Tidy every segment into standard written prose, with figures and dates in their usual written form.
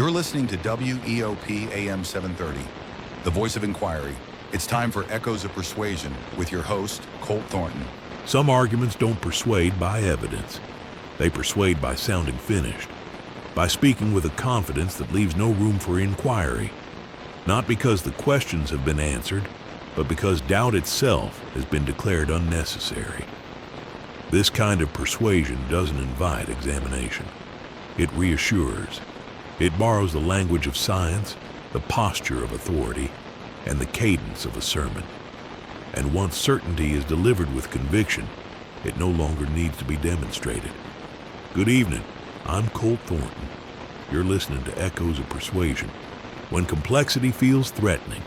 You're listening to WEOP AM 730, the voice of inquiry. It's time for Echoes of Persuasion with your host, Colt Thornton. Some arguments don't persuade by evidence. They persuade by sounding finished, by speaking with a confidence that leaves no room for inquiry, not because the questions have been answered, but because doubt itself has been declared unnecessary. This kind of persuasion doesn't invite examination. It reassures. It borrows the language of science, the posture of authority, and the cadence of a sermon. And once certainty is delivered with conviction, it no longer needs to be demonstrated. Good evening. I'm Colt Thornton. You're listening to Echoes of Persuasion. When complexity feels threatening,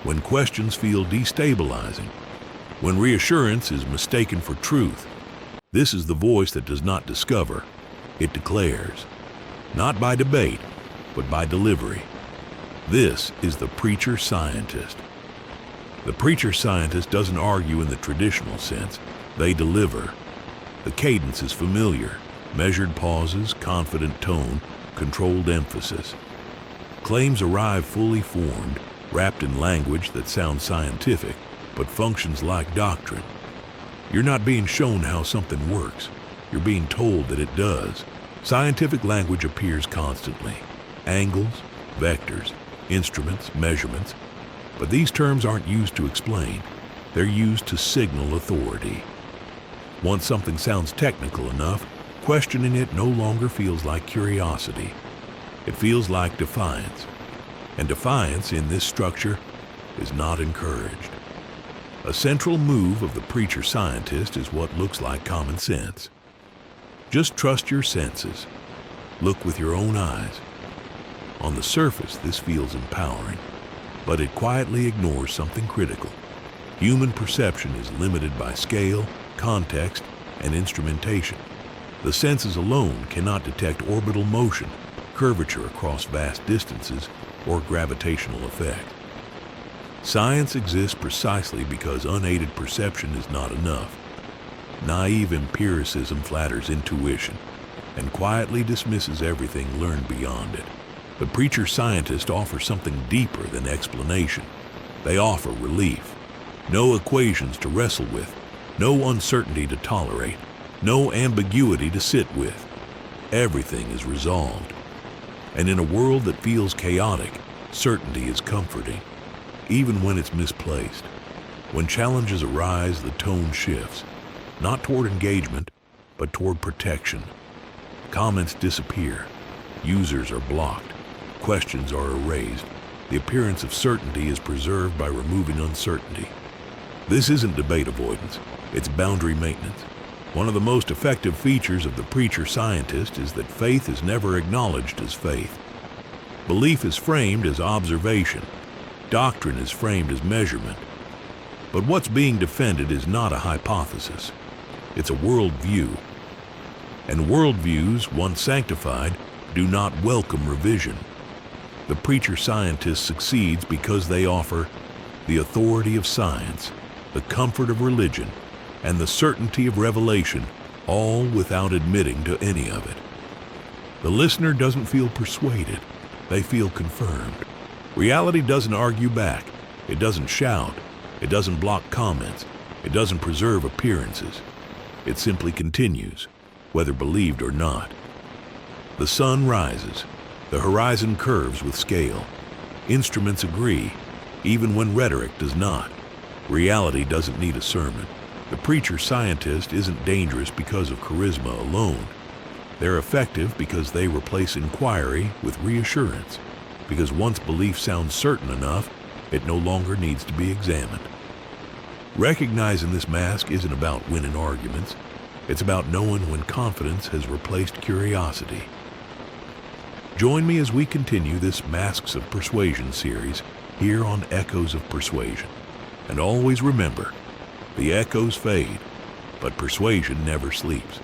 when questions feel destabilizing, when reassurance is mistaken for truth, this is the voice that does not discover, it declares. Not by debate, but by delivery. This is the preacher-scientist. The preacher-scientist doesn't argue in the traditional sense. They deliver. The cadence is familiar. Measured pauses, confident tone, controlled emphasis. Claims arrive fully formed, wrapped in language that sounds scientific, but functions like doctrine. You're not being shown how something works. You're being told that it does. Scientific language appears constantly. Angles, vectors, instruments, measurements. But these terms aren't used to explain. They're used to signal authority. Once something sounds technical enough, questioning it no longer feels like curiosity. It feels like defiance. And defiance in this structure is not encouraged. A central move of the preacher-scientist is what looks like common sense. Just trust your senses. Look with your own eyes. On the surface, this feels empowering, but it quietly ignores something critical. Human perception is limited by scale, context, and instrumentation. The senses alone cannot detect orbital motion, curvature across vast distances, or gravitational effect. Science exists precisely because unaided perception is not enough. Naive empiricism flatters intuition and quietly dismisses everything learned beyond it. The preacher-scientist offers something deeper than explanation. They offer relief. No equations to wrestle with, no uncertainty to tolerate, no ambiguity to sit with. Everything is resolved. And in a world that feels chaotic, certainty is comforting, even when it's misplaced. When challenges arise, the tone shifts, not toward engagement, but toward protection. Comments disappear. Users are blocked. Questions are erased. The appearance of certainty is preserved by removing uncertainty. This isn't debate avoidance. It's boundary maintenance. One of the most effective features of the preacher-scientist is that faith is never acknowledged as faith. Belief is framed as observation. Doctrine is framed as measurement. But what's being defended is not a hypothesis. It's a worldview. And worldviews, once sanctified, do not welcome revision. The preacher-scientist succeeds because they offer the authority of science, the comfort of religion, and the certainty of revelation, all without admitting to any of it. The listener doesn't feel persuaded. They feel confirmed. Reality doesn't argue back. It doesn't shout. It doesn't block comments. It doesn't preserve appearances. It simply continues, whether believed or not. The sun rises. The horizon curves with scale. Instruments agree, even when rhetoric does not. Reality doesn't need a sermon. The preacher-scientist isn't dangerous because of charisma alone. They're effective because they replace inquiry with reassurance, because once belief sounds certain enough, it no longer needs to be examined. Recognizing this mask isn't about winning arguments. It's about knowing when confidence has replaced curiosity. Join me as we continue this Masks of Persuasion series here on Echoes of Persuasion. And always remember, the echoes fade, but persuasion never sleeps.